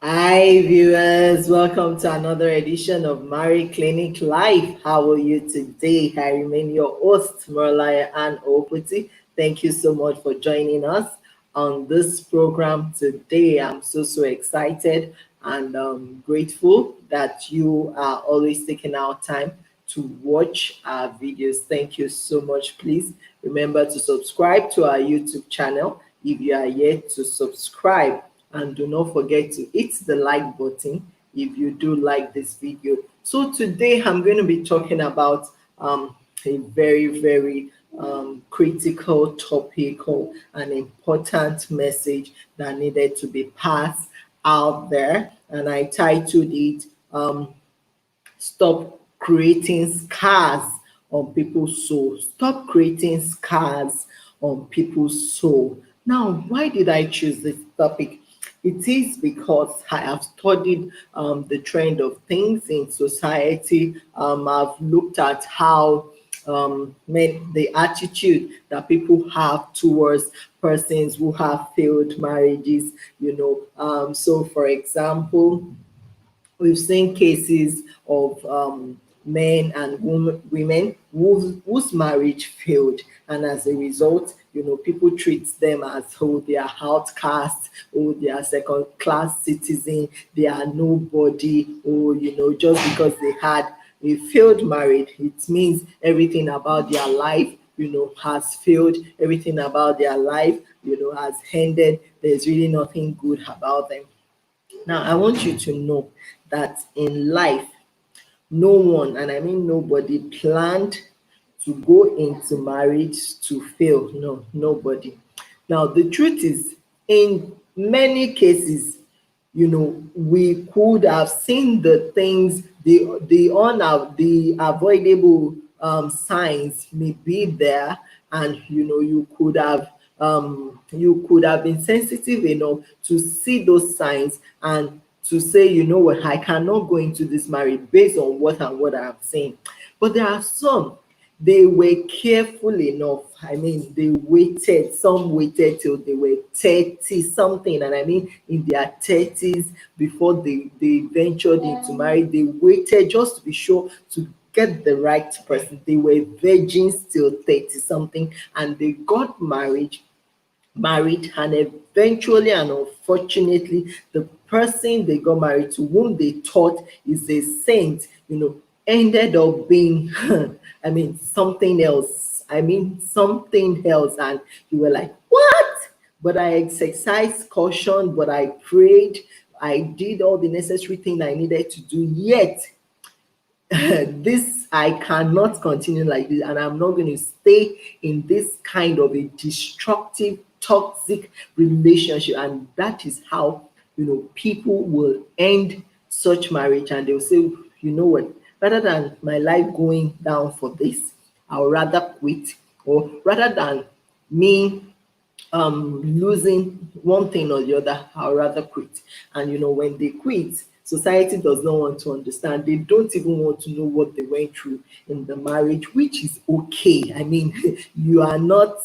Hi viewers, welcome to another edition of Mari Clinic Live. How are you today? I remain your host, Merlaya Ann Oputi. Thank you so much for joining us on this program today. I'm so excited and grateful that you are always taking our time to watch our videos. Thank you so much. Please remember to subscribe to our YouTube channel if you are yet to subscribe, and do not forget to hit the like button if you do like this video. So today I'm going to be talking about a very critical topic or an important message that needed to be passed out there, and I titled it stop creating scars on people's soul. Stop creating scars on people's soul. Now, why did I choose this topic? It is because I have studied the trend of things in society. I've looked at how the attitude that people have towards persons who have failed marriages. So for example, we've seen cases of men and women whose marriage failed, and as a result, people treat them as, oh, they are outcasts, oh, they are second class citizen, they are nobody, oh, just because they had a failed marriage, it means everything about their life has failed, everything about their life has ended. There's really nothing good about them. Now, I want you to know that in life, no one, and I mean nobody, planned to go into marriage to fail. No, nobody. Now, the truth is, in many cases, we could have seen the things, the avoidable signs may be there, and you could have been sensitive enough to see those signs and to say, you know what, I cannot go into this marriage based on what I have seen. But there are some, they were careful enough. I mean, they waited, some waited till they were 30 something, and I mean in their 30s before they ventured into marriage. They waited just to be sure to get the right person. They were virgins till 30 something, and they got married, and eventually and unfortunately, the person they got married to, whom they thought is a saint, ended up being I mean something else. And you were like, what? But I exercised caution, but I prayed, I did all the necessary thing I needed to do, yet this, I cannot continue like this, and I'm not going to stay in this kind of a destructive, toxic relationship. And that is how people will end such marriage, and they'll say, you know what, rather than my life going down for this, I'll rather quit, or rather than me losing one thing or the other, I'll rather quit. And when they quit, society does not want to understand. They don't even want to know what they went through in the marriage, which is okay. I mean, you are not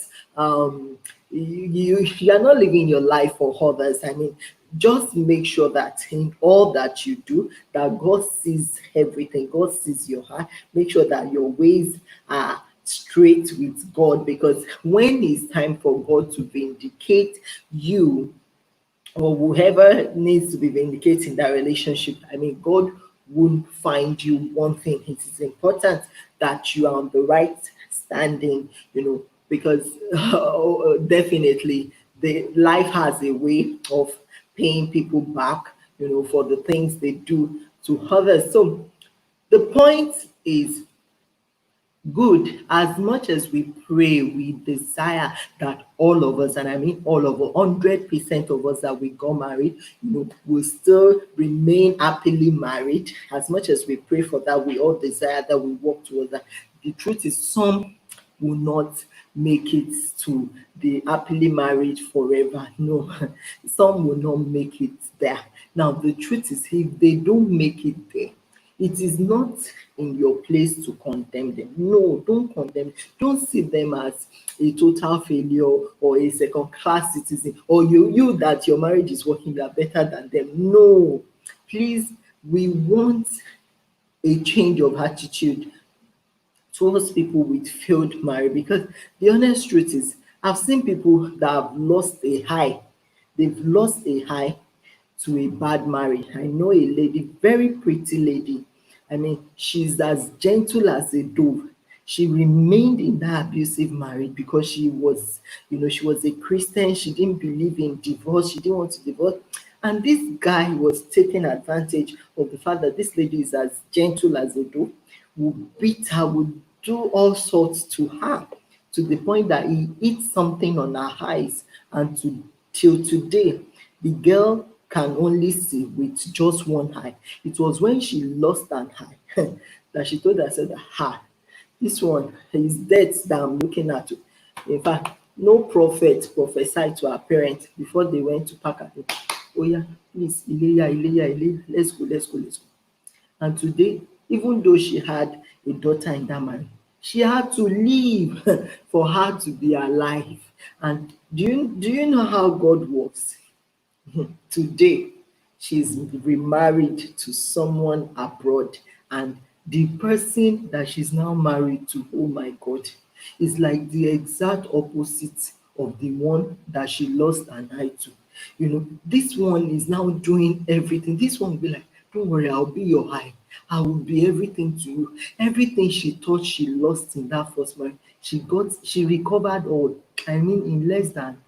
you are not living your life for others. I mean, just make sure that in all that you do, that God sees everything. God sees your heart. Make sure that your ways are straight with God, because when it's time for God to vindicate you, or whoever needs to be vindicated in that relationship, I mean, God won't find you wanting. It is important that you are on the right standing, because definitely the life has a way of paying people back, for the things they do to others. So the point is, good, as much as we pray, we desire that all of us, and I mean all of us, 100% of us that we got married, will still remain happily married. As much as we pray for that, we all desire that, we work towards that. The truth is, some will not make it to the happily married forever. No, some will not make it there. Now, the truth is, if they don't make it there, It is not in your place to condemn them. No, don't condemn. Don't see them as a total failure or a second class citizen, or you that your marriage is working, you are better than them. No, please, we want a change of attitude towards people with failed marriage, because the honest truth is I've seen people that have lost a high. They've lost a high to a bad marriage. I know a lady, very pretty lady. I mean, she's as gentle as a dove. She remained in that abusive marriage because she was a Christian. She didn't believe in divorce. She didn't want to divorce. And this guy was taking advantage of the fact that this lady is as gentle as a dove, would beat her, would do all sorts to her, to the point that he hit something on her eyes. And till today, the girl can only see with just one eye. It was when she lost an eye that she told herself that, this one is death that I'm looking at. In fact, no prophet prophesied to her parents before they went to pack her. Oh yeah, please, Ileya, Ileya, Ileya, let's go, let's go, let's go. And today, even though she had a daughter in that marriage, she had to leave for her to be alive. And do you know how God works? Today, she's remarried to someone abroad, and the person that she's now married to, oh my God, is like the exact opposite of the one that she lost an eye to. This one is now doing everything. This one will be like, don't worry, I'll be your eye. I will be everything to you. Everything she thought she lost in that first marriage, she recovered all. I mean, in less than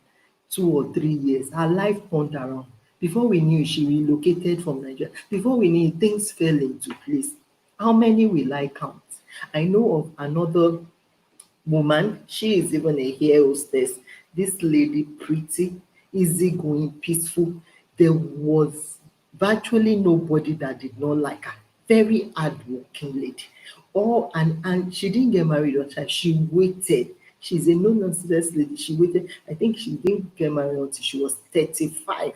2 or 3 years, her life turned around. Before we knew, she relocated from Nigeria. Before we knew, things fell into place. How many will I count? I know of another woman. She is even a hair hostess. This lady, pretty, easygoing, peaceful. There was virtually nobody that did not like her. Very hardworking lady. And she didn't get married on time. She waited. She's a no-nonsense lady. She waited. I think she didn't get married until she was 35.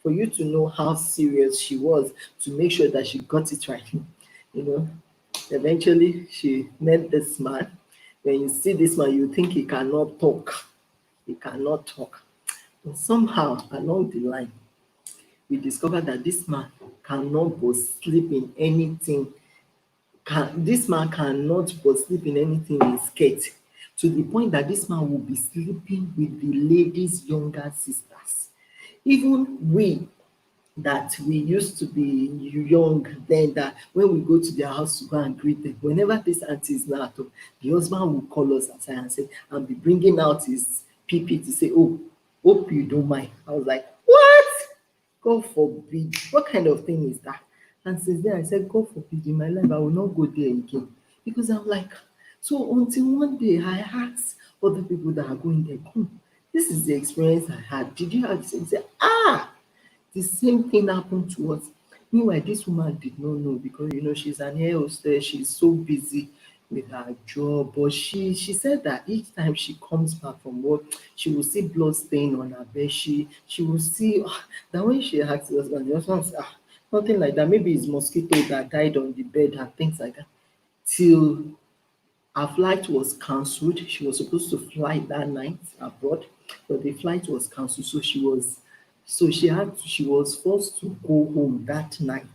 For you to know how serious she was to make sure that she got it right. You know, Eventually she met this man. When you see this man, you think he cannot talk. He cannot talk. But somehow along the line, we discovered that this man cannot but sleep in anything. This man cannot but sleep in anything in skirt, to the point that this man will be sleeping with the lady's younger sisters. Even we that we used to be young then, that when we go to their house to go and greet them, whenever this auntie is not at home, the husband will call us aside and say, and be bringing out his PP to say, oh, hope you don't mind. I was like, what? God forbid. What kind of thing is that? And since then I said, God forbid, in my life I will not go there again. Because I'm like, so until one day I asked other people that are going there, come, this is the experience I had. Did you have the same? Say, the same thing happened to us. Meanwhile, this woman did not know, because she's an air hostess, she's so busy with her job. But she said that each time she comes back from work, she will see blood stain on her bed. She will see that when she asked the husband said, nothing like that. Maybe it's mosquito that died on the bed and things like that. Till her flight was cancelled. She was supposed to fly that night abroad, but the flight was cancelled. She was forced to go home that night.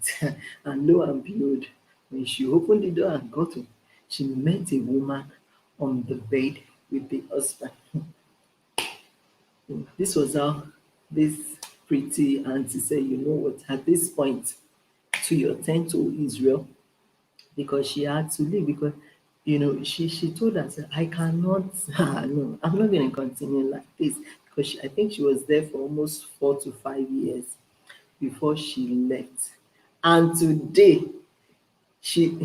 And lo and behold, when she opened the door and got home, she met a woman on the bed with the husband. This was how this pretty auntie said, you know what, at this point, to your tent, to Israel, because she had to leave, because she told us, I cannot, no, I'm not going to continue like this, because I think she was there for almost 4 to 5 years before she left. And today she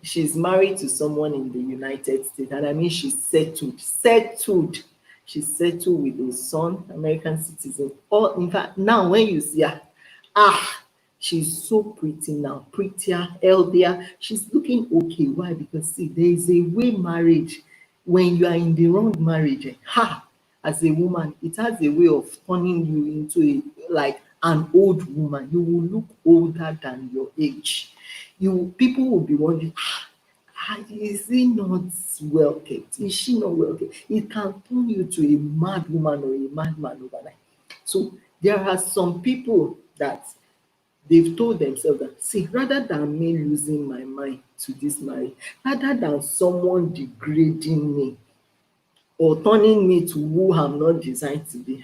she's married to someone in the United States, and I mean she's settled. She's settled with a son, American citizen. Or in fact, now when you see her, she's so pretty now, prettier, healthier. She's looking okay. Why? Because see, there is a way marriage, when you are in the wrong marriage, as a woman, it has a way of turning you into a, like, an old woman, you will look older than your age. People will be wondering, is he not well kept? Is she not well kept? It can turn you to a mad woman or a madman overnight. So there are some people that they've told themselves that, see, rather than me losing my mind to this marriage, rather than someone degrading me or turning me to who I'm not designed to be,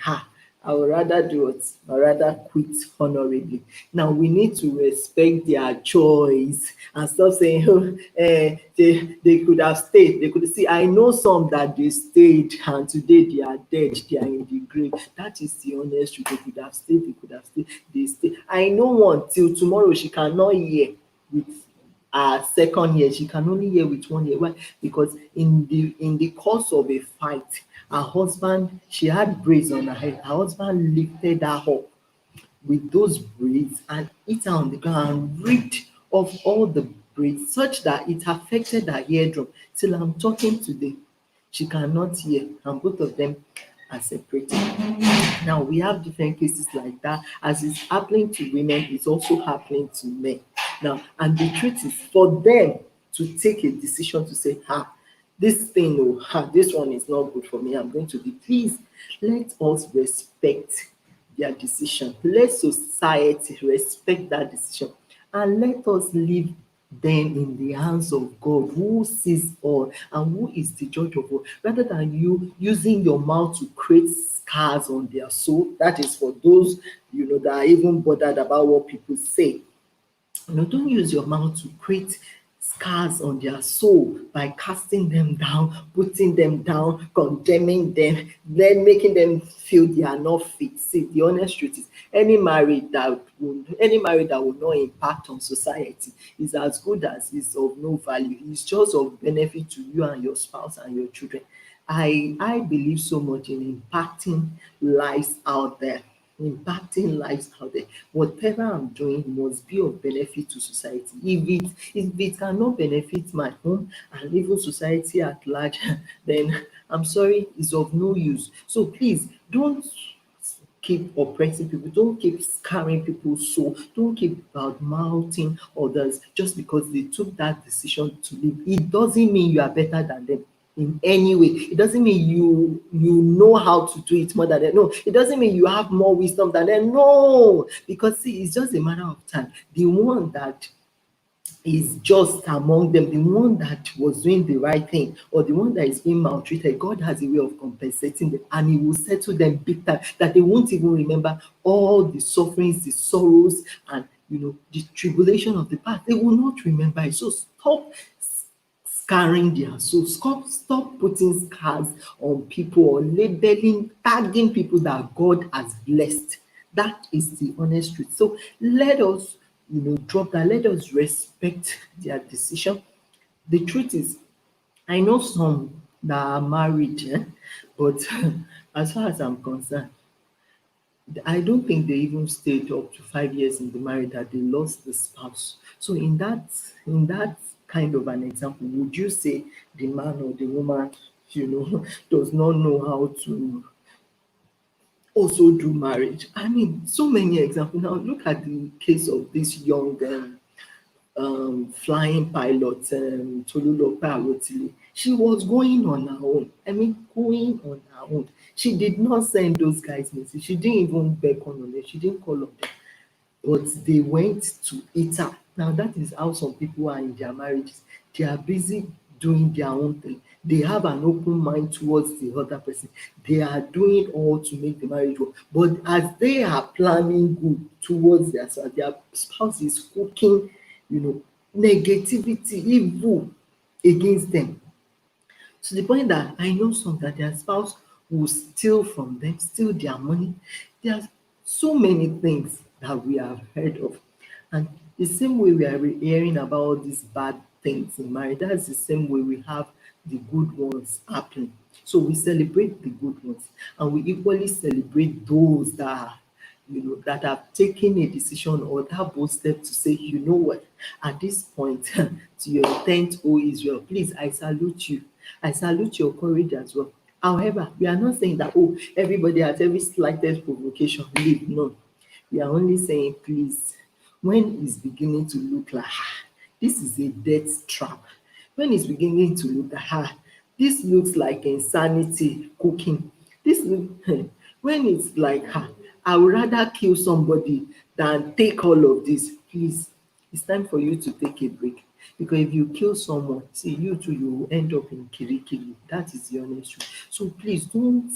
I would rather do it. I rather quit honorably. Now we need to respect their choice and stop saying, oh, they could have stayed. They could see. I know some that they stayed and today they are dead. They are in the grave. That is the honest truth. They could have stayed. They could have stayed. They stay. I know one till tomorrow. She cannot hear with her second year. She can only hear with 1 year. Why? Because in the course of a fight, her husband, she had braids on her head. Her husband lifted her up with those braids and hit her on the ground and ripped off all the braids such that it affected her eardrum. Till I'm talking today, she cannot hear, and both of them are separated. Now we have different cases like that. As it's happening to women, it's also happening to men. Now, and the truth is for them to take a decision to say, this thing, this one is not good for me. I'm going to be, please let us respect their decision. Let society respect that decision. And let us leave them in the hands of God, who sees all and who is the judge of all, rather than you using your mouth to create scars on their soul. That is for those, that are even bothered about what people say. Don't use your mouth to create scars on their soul by casting them down, putting them down, condemning them, then making them feel they are not fit. See, the honest truth is any marriage that will not impact on society is as good as is of no value. It's just of benefit to you and your spouse and your children. I believe so much in impacting lives out there. Whatever I'm doing must be of benefit to society. If it cannot benefit my home and even society at large, then I'm sorry, it's of no use. So please don't keep oppressing people, don't keep scarring people's soul, don't keep bad mouthing others just because they took that decision to leave. It doesn't mean you are better than them in any way. It doesn't mean you know how to do it more than them. No, it doesn't mean you have more wisdom than them. No, because see, it's just a matter of time. The one that is just among them, the one that was doing the right thing or the one that is being maltreated, God has a way of compensating them, and He will settle them big time that they won't even remember all the sufferings, the sorrows, and the tribulation of the past. They will not remember it. So stop scarring their soul. Stop putting scars on people or labeling, tagging people that God has blessed. That is the honest truth. So let us, drop that. Let us respect their decision. The truth is, I know some that are married, but as far as I'm concerned, I don't think they even stayed up to 5 years in the marriage that they lost the spouse. So in that kind of an example, would you say the man or the woman, does not know how to also do marriage? I mean, so many examples. Now look at the case of this young flying pilot, Tolulope Awotile. She was going on her own. I mean, going on her own. She did not send those guys message. She didn't even beckon on them. She didn't call on them. But they went to eat her. Now that is how some people are in their marriages. They are busy doing their own thing. They have an open mind towards the other person. They are doing all to make the marriage work. But as they are planning good towards their spouse is cooking, negativity, evil against them, to the point that I know some that their spouse will steal from them, steal their money. There are so many things that we have heard of. And the same way we are hearing about all these bad things in marriage, that's the same way we have the good ones happening. So we celebrate the good ones and we equally celebrate those that have taken a decision or that bold step to say, what, at this point, to your intent, O Israel, please, I salute you. I salute your courage as well. However, we are not saying that, everybody at every slightest provocation, leave. No. We are only saying, please, when it's beginning to look like, this is a death trap. When it's beginning to look like, this looks like insanity cooking. This look, when it's like, I would rather kill somebody than take all of this. Please, it's time for you to take a break. Because if you kill someone, see, you too, you will end up in kirikiri. That is the honest truth. So please don't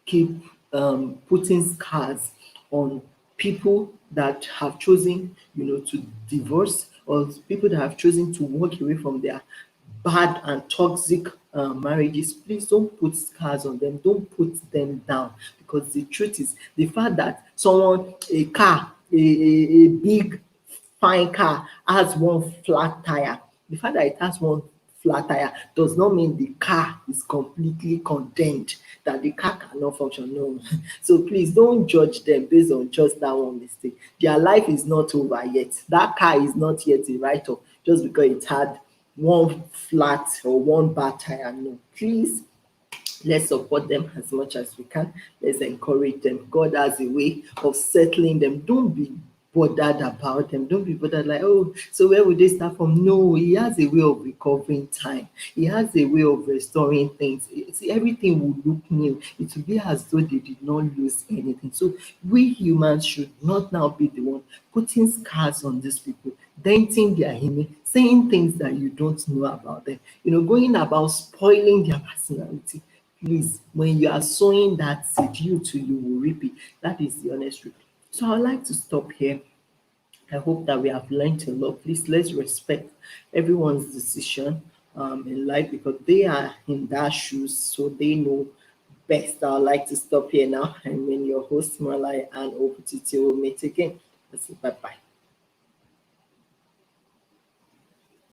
keep putting scars on people that have chosen, to divorce, or people that have chosen to walk away from their bad and toxic marriages. Please don't put scars on them. Don't put them down, because the truth is, the fact that someone, a car, a big fine car has one flat tire, the fact that it has one flat tire does not mean the car is completely condemned, that the car cannot function. No. So please don't judge them based on just that one mistake. Their life is not over yet. That car is not yet a write-off just because it had one flat or one bad tire. No, please, let's support them as much as we can. Let's encourage them. God has a way of settling them. Don't be bothered about them. Don't be bothered like, oh, so where would they start from? No, he has a way of recovering time. He has a way of restoring things. See, everything will look new. It will be as though they did not lose anything. So we humans should not now be the one putting scars on these people, denting their image, saying things that you don't know about them, going about spoiling their personality. Please, when you are sowing that seed, you too, you will reap it. That is the honest truth. So I'd like to stop here. I hope that we have learned a lot. Please, let's respect everyone's decision in life, because they are in that shoes, so they know best. I'd like to stop here now. And when your host, Malai, and OPTT will meet again. Bye bye.